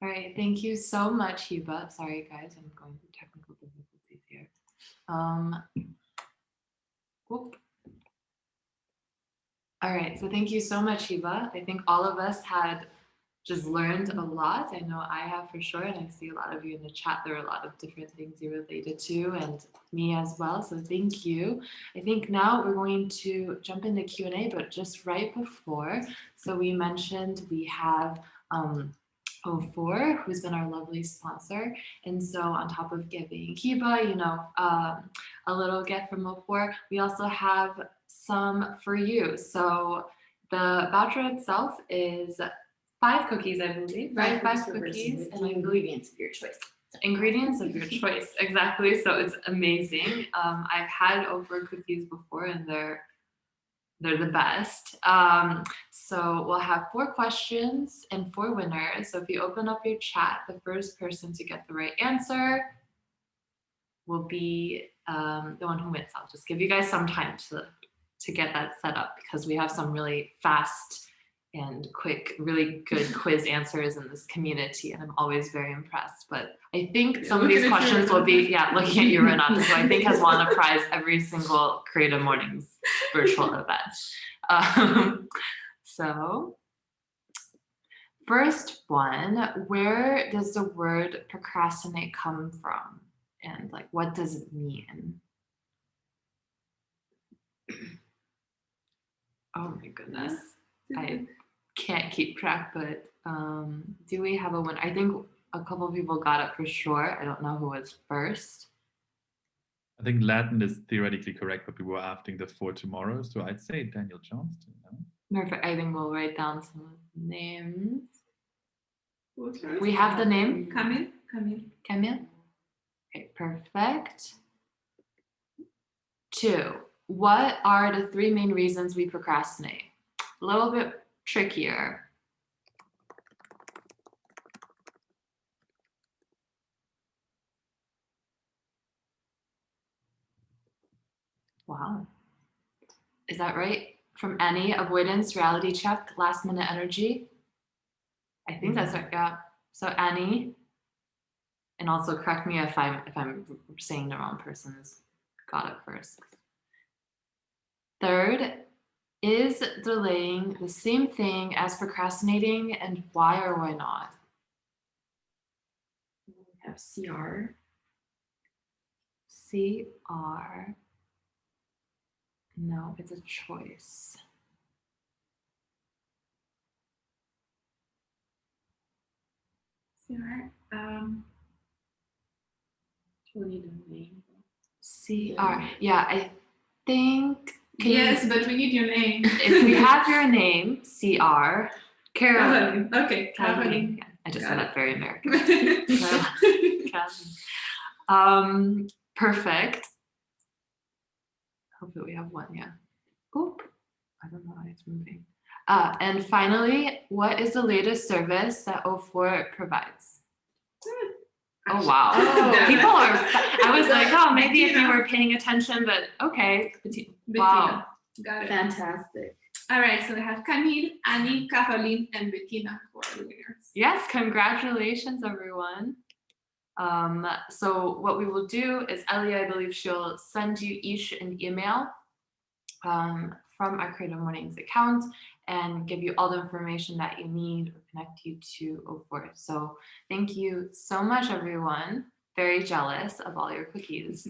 All right, thank you so much, Hiba. Sorry, guys, I'm going through technical difficulties here. Whoop. All right, so thank you so much, Hiba. I think all of us had just learned a lot. I know I have for sure, and I see a lot of you in the chat. There are a lot of different things you related to, and me as well, so thank you. I think now we're going to jump into Q&A, but just right before, so we mentioned we have O4, who's been our lovely sponsor. And so on top of giving Hiba, a little gift from O4, we also have some for you. So the voucher itself is 5 cookies, I believe, right? 5 cookies and ingredients of your choice. Ingredients of your choice, exactly. So it's amazing. I've had O4 cookies before, and they're the best. So we'll have 4 questions and 4 winners. So if you open up your chat, the first person to get the right answer will be the one who wins. I'll just give you guys some time to get that set up, because we have some really fast and quick, really good quiz answers in this community, and I'm always very impressed. But I think some of these questions will be, looking at you, Renata, who I think has won a prize every single Creative Mornings virtual event. So first one, where does the word procrastinate come from? And what does it mean? Oh my goodness. I can't keep track, but do we have a winner? I think a couple of people got it for sure. I don't know who was first. I think Latin is theoretically correct, but we were asking the 4 tomorrow, so I'd say Daniel Johnston. No? Perfect. I think we'll write down some of the names. We have the name? Camille? Okay, perfect. 2. What are the 3 main reasons we procrastinate? A little bit trickier. Wow. Is that right? From Annie, avoidance, reality check, last minute energy. I think that's right. Yeah. So Annie, and also correct me if I'm saying the wrong person's got it first. Third, is delaying the same thing as procrastinating, and why or why not? We have CR. CR. No, it's a choice. CR. We'll need a name. CR. Yeah, I think. Yes, but we need your name. If we have your name, CR. Caroline. Okay, Caroline. Caroline. Yeah, I just Got said it. that very American. Caroline. Perfect. Hopefully we have one, yeah. Oop. I don't know why it's moving. And finally, what is the latest service that O4 provides? Oh, wow. Oh. People are, I was like, oh, maybe if you were paying attention, but okay. Wow. Got it. Fantastic. All right, so we have Camille, Annie, Caroline, and Bettina who are the winners. Yes, congratulations, everyone. So what we will do is Ellie, I believe she'll send you each an email from our Creative Mornings account and give you all the information that you need or connect you to O4. So thank you so much, everyone. Very jealous of all your cookies.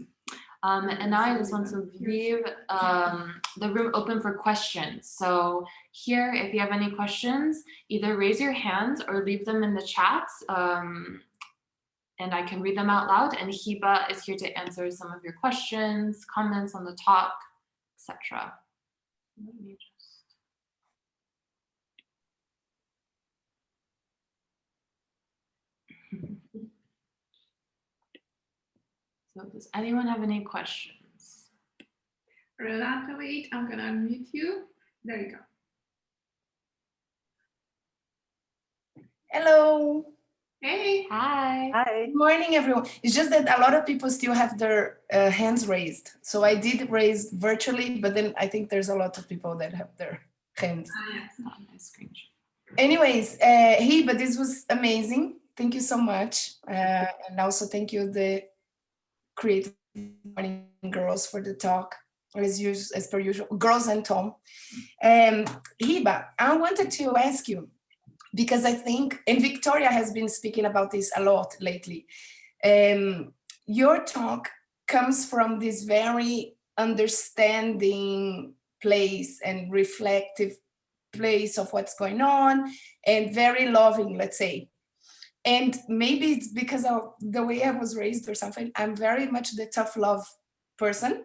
And now I just want to leave the room open for questions. So here, if you have any questions, either raise your hands or leave them in the chat. And I can read them out loud. And Hiba is here to answer some of your questions, comments on the talk, etc. Let me just. So does anyone have any questions? Rolanda, wait, I'm gonna unmute you. There you go. Hello. Hey. Hi. Hi. Good morning, everyone. It's just that a lot of people still have their hands raised. So I did raise virtually, but then I think there's a lot of people that have their hands. Yes. Not my screenshot. Anyways, but this was amazing. Thank you so much. And also thank you, the Creative Morning girls, for the talk, as per usual, girls and Tom. Hiba, I wanted to ask you, because I think, and Victoria has been speaking about this a lot lately, your talk comes from this very understanding place and reflective place of what's going on, and very loving, let's say. And maybe it's because of the way I was raised or something. I'm very much the tough love person.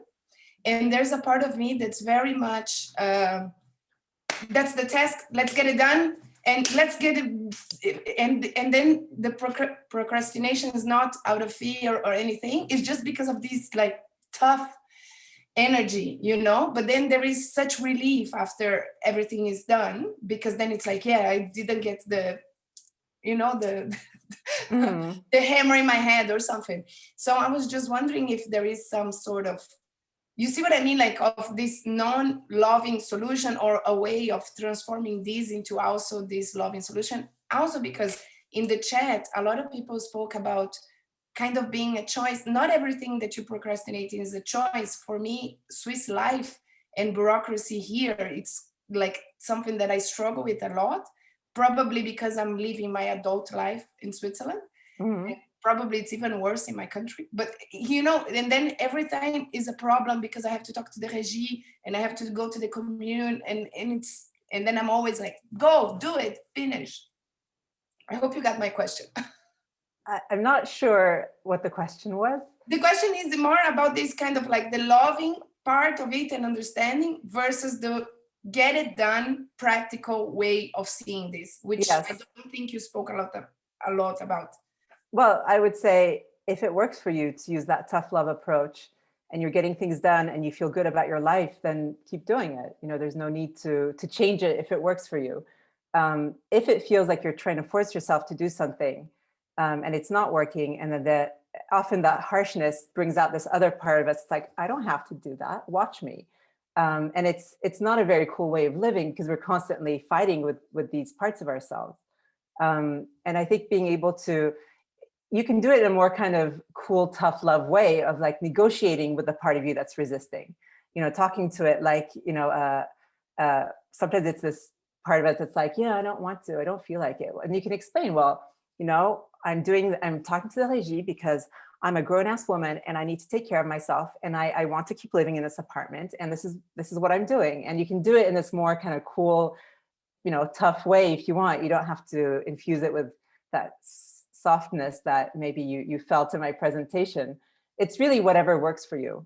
And there's a part of me that's very much, that's the task, let's get it done. And let's get it, and then the procrastination is not out of fear or anything. It's just because of this like tough energy, you know. But then there is such relief after everything is done, because then it's like, yeah, I didn't get the, you know, the the hammer in my head or something. So I was just wondering if there is some sort of, you see what I mean, like of this non-loving solution, or a way of transforming this into also this loving solution. Also because in the chat, a lot of people spoke about kind of being a choice. Not everything that you procrastinate is a choice. For me, Swiss life and bureaucracy here, it's like something that I struggle with a lot, probably because I'm living my adult life in Switzerland. Probably it's even worse in my country, but you know, and then every time is a problem because I have to talk to the régie and I have to go to the commune, and then I'm always like, go, do it, finish. I hope you got my question. I'm not sure what the question was. The question is more about this kind of like the loving part of it and understanding versus the get it done practical way of seeing this, which Yes. I don't think you spoke a lot about. Well, I would say if it works for you to use that tough love approach and you're getting things done and you feel good about your life, then keep doing it. You know, there's no need to change it if it works for you. If it feels like you're trying to force yourself to do something and it's not working, and then often that harshness brings out this other part of us. It's like, I don't have to do that. Watch me. And it's not a very cool way of living because we're constantly fighting with these parts of ourselves. And I think being able to, you can do it in a more kind of cool, tough love way of like negotiating with the part of you that's resisting, talking to it like, sometimes it's this part of us that's like, yeah, I don't want to, I don't feel like it. And you can explain, well, I'm talking to the régie because I'm a grown-ass woman and I need to take care of myself and I want to keep living in this apartment and this is what I'm doing. And you can do it in this more kind of cool, tough way if you want. You don't have to infuse it with that softness that maybe you felt in my presentation. It's really whatever works for you.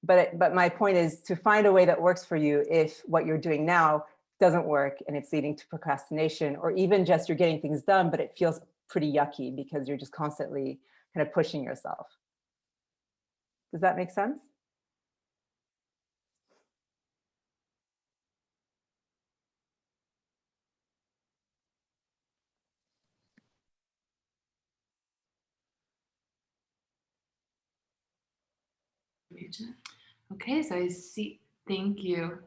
But my point is to find a way that works for you if what you're doing now doesn't work and it's leading to procrastination, or even just you're getting things done, but it feels pretty yucky because you're just constantly kind of pushing yourself. Does that make sense? Okay, so I see, thank you.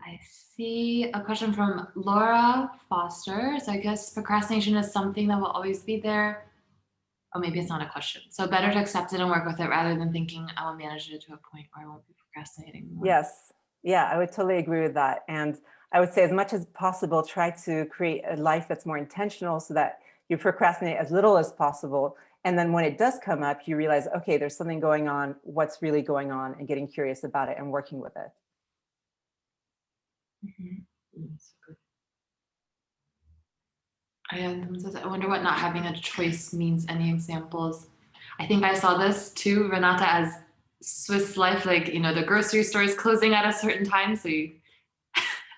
I see a question from Laura Foster. So I guess procrastination is something that will always be there. Oh, maybe it's not a question. So better to accept it and work with it rather than thinking I will manage it to a point where I won't be procrastinating more. Yes. Yeah, I would totally agree with that. And I would say as much as possible, try to create a life that's more intentional so that you procrastinate as little as possible. And then when it does come up, you realize, okay, there's something going on, what's really going on, and getting curious about it and working with it. That's good. I wonder what not having a choice means. Any examples? I think I saw this too, Renata, as Swiss life, like, the grocery store is closing at a certain time. So you,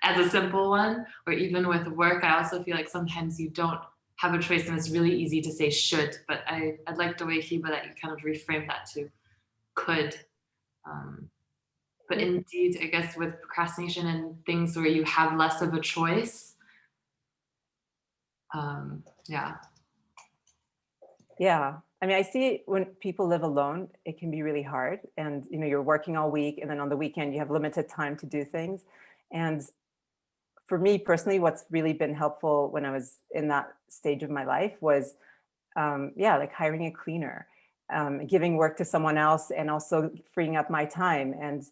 as a simple one, or even with work, I also feel like sometimes you don't have a choice and it's really easy to say should, but I like the way, Hiba, that you kind of reframe that to could. But indeed, I guess with procrastination and things where you have less of a choice, yeah. Yeah. I mean, I see when people live alone, it can be really hard. And, you're working all week and then on the weekend, you have limited time to do things. And for me personally, what's really been helpful when I was in that stage of my life was, like hiring a cleaner, giving work to someone else and also freeing up my time. And,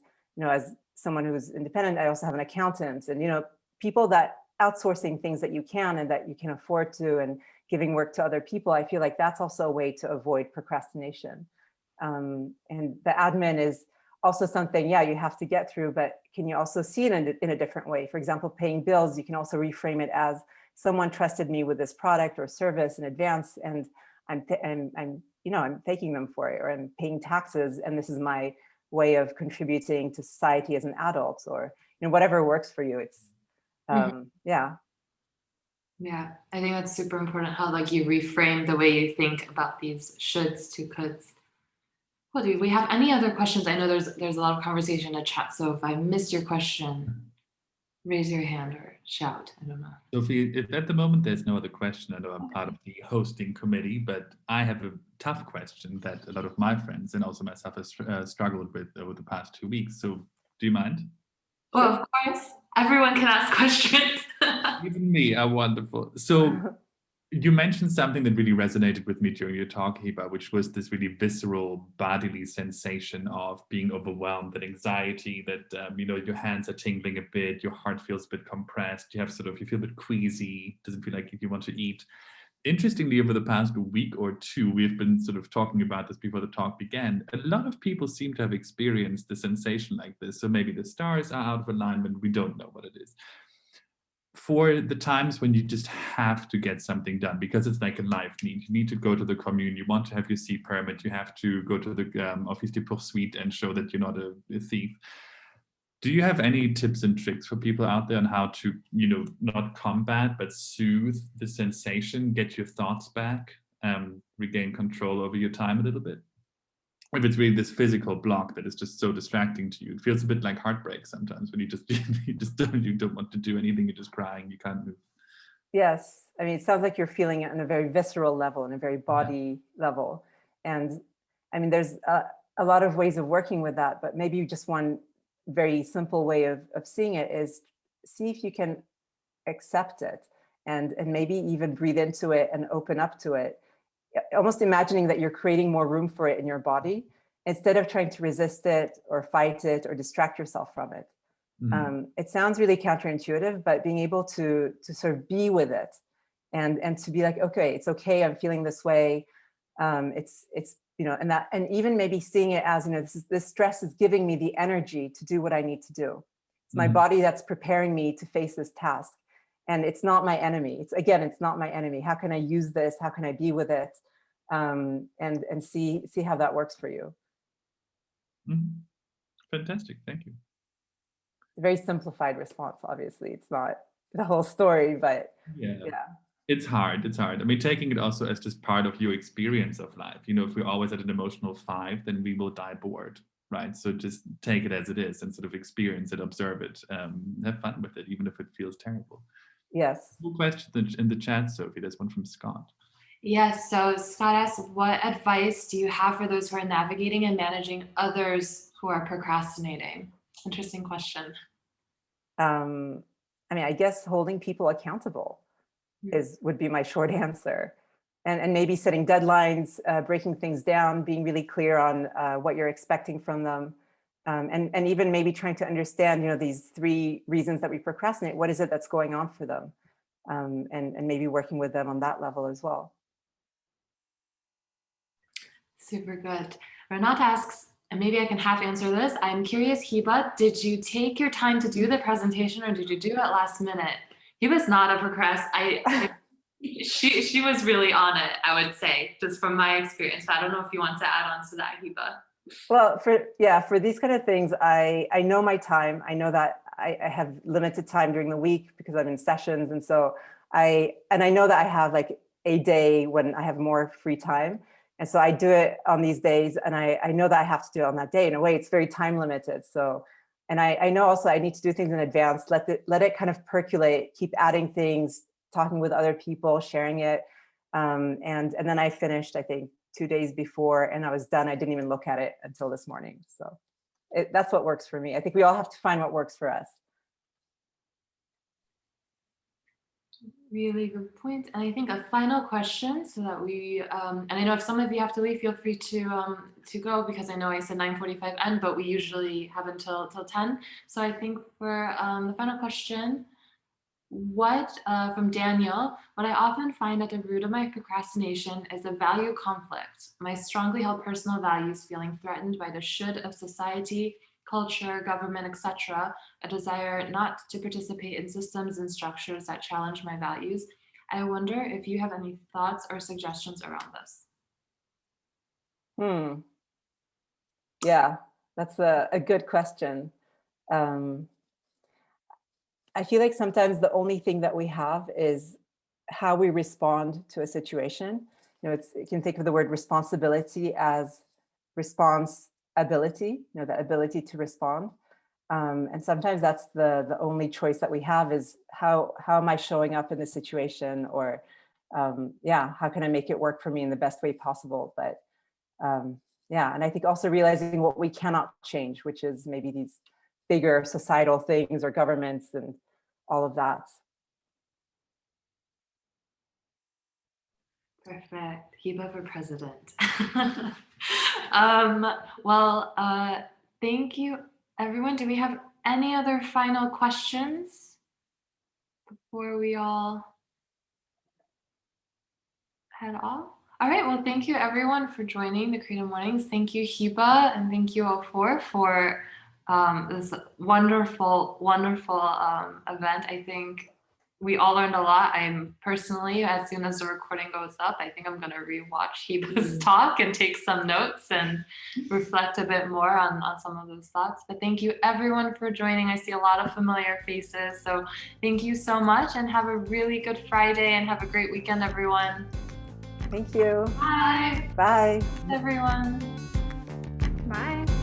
as someone who's independent, I also have an accountant and, people that outsourcing things that you can and that you can afford to and giving work to other people. I feel like that's also a way to avoid procrastination. And the admin is also something, you have to get through, but can you also see it in a different way? For example, paying bills, you can also reframe it as someone trusted me with this product or service in advance, and I'm thanking them for it, or I'm paying taxes, and this is my way of contributing to society as an adult, or whatever works for you. It's Yeah, I think that's super important how you reframe the way you think about these shoulds to coulds. Well, do we have any other questions? I know there's a lot of conversation in the chat, so if I missed your question, raise your hand or shout. I don't know. Sophie, if at the moment there's no other question, I know I'm part of the hosting committee, but I have a tough question that a lot of my friends and also myself have struggled with over the past 2 weeks. So do you mind? Well, of course. Everyone can ask questions. Even me, wonderful. So you mentioned something that really resonated with me during your talk, Hiba, which was this really visceral bodily sensation of being overwhelmed, that anxiety, that your hands are tingling a bit, your heart feels a bit compressed, you feel a bit queasy, doesn't feel like you want to eat. Interestingly, over the past week or two, we've been sort of talking about this before the talk began. A lot of people seem to have experienced the sensation like this. So maybe the stars are out of alignment. We don't know what it is. For the times when you just have to get something done because it's like a life need, you need to go to the commune, you want to have your C permit, you have to go to the office de poursuite and show that you're not a thief. Do you have any tips and tricks for people out there on how to, not combat, but soothe the sensation, get your thoughts back, regain control over your time a little bit? If it's really this physical block that is just so distracting to you, it feels a bit like heartbreak sometimes when you don't want to do anything, you're just crying, you can't move. Yes, I mean, it sounds like you're feeling it on a very visceral level, on a very body level. And I mean, there's a lot of ways of working with that, but maybe just one very simple way of seeing it is see if you can accept it and maybe even breathe into it and open up to it. Almost imagining that you're creating more room for it in your body instead of trying to resist it or fight it or distract yourself from it. It sounds really counterintuitive, but being able to sort of be with it and to be like, okay, it's okay, I'm feeling this way. It's you know, and even maybe seeing it as, you know, this stress is giving me the energy to do what I need to do. It's my body that's preparing me to face this task. And it's not my enemy. It's not my enemy. How can I use this? How can I be with it? And see how that works for you. Fantastic, thank you. A very simplified response, obviously. It's not the whole story, but yeah. It's hard. I mean, taking it also as just part of your experience of life. You know, if we're always at an emotional 5, then we will die bored, right? So just take it as it is and sort of experience it, observe it, have fun with it, even if it feels terrible. Yes. Cool question in the chat, Sophie. There's one from Scott. Yes, so Scott asks, what advice do you have for those who are navigating and managing others who are procrastinating? Interesting question. I mean, I guess holding people accountable would be my short answer. And maybe setting deadlines, breaking things down, being really clear on what you're expecting from them. And even maybe trying to understand, you know, these 3 reasons that we procrastinate, what is it that's going on for them? And maybe working with them on that level as well. Super good. Renata asks, and maybe I can half answer this. I'm curious, Hiba, did you take your time to do the presentation or did you do it last minute? Hiba's not a procrastinator. She was really on it, I would say, just from my experience. But I don't know if you want to add on to that, Hiba. Well, for these kind of things, I know my time. I know that I have limited time during the week because I'm in sessions. And so I know that I have like a day when I have more free time. And so I do it on these days, and I know that I have to do it on that day. In a way, it's very time limited. So, and I know also I need to do things in advance, let it kind of percolate, keep adding things, talking with other people, sharing it. And then I finished, I think, 2 days before, and I was done. I didn't even look at it until this morning. So that's what works for me. I think we all have to find what works for us. Really good point. And I think a final question so that we, and I know if some of you have to leave, feel free to go, because I know I said 9:45 end, but we usually have until 10. So I think for the final question, from Daniel, what I often find at the root of my procrastination is a value conflict. My strongly held personal values feeling threatened by the should of society, culture, government, etc., a desire not to participate in systems and structures that challenge my values. I wonder if you have any thoughts or suggestions around this. Yeah, that's a good question. I feel like sometimes the only thing that we have is how we respond to a situation. You know, you can think of the word responsibility as responsibility, you know, the ability to respond. And sometimes that's the only choice that we have is how am I showing up in this situation, or how can I make it work for me in the best way possible? But and I think also realizing what we cannot change, which is maybe these bigger societal things or governments and all of that. Perfect. Hiba for president. Thank you, everyone. Do we have any other final questions before we all head off? All right. Well, thank you, everyone, for joining the Creative Mornings. Thank you, Hiba, and thank you all for this wonderful, wonderful event. I think we all learned a lot. I'm personally, as soon as the recording goes up, I think I'm going to rewatch Hiba's talk and take some notes and reflect a bit more on some of those thoughts. But thank you, everyone, for joining. I see a lot of familiar faces. So thank you so much, and have a really good Friday, and have a great weekend, everyone. Thank you. Bye. Bye. Everyone. Bye.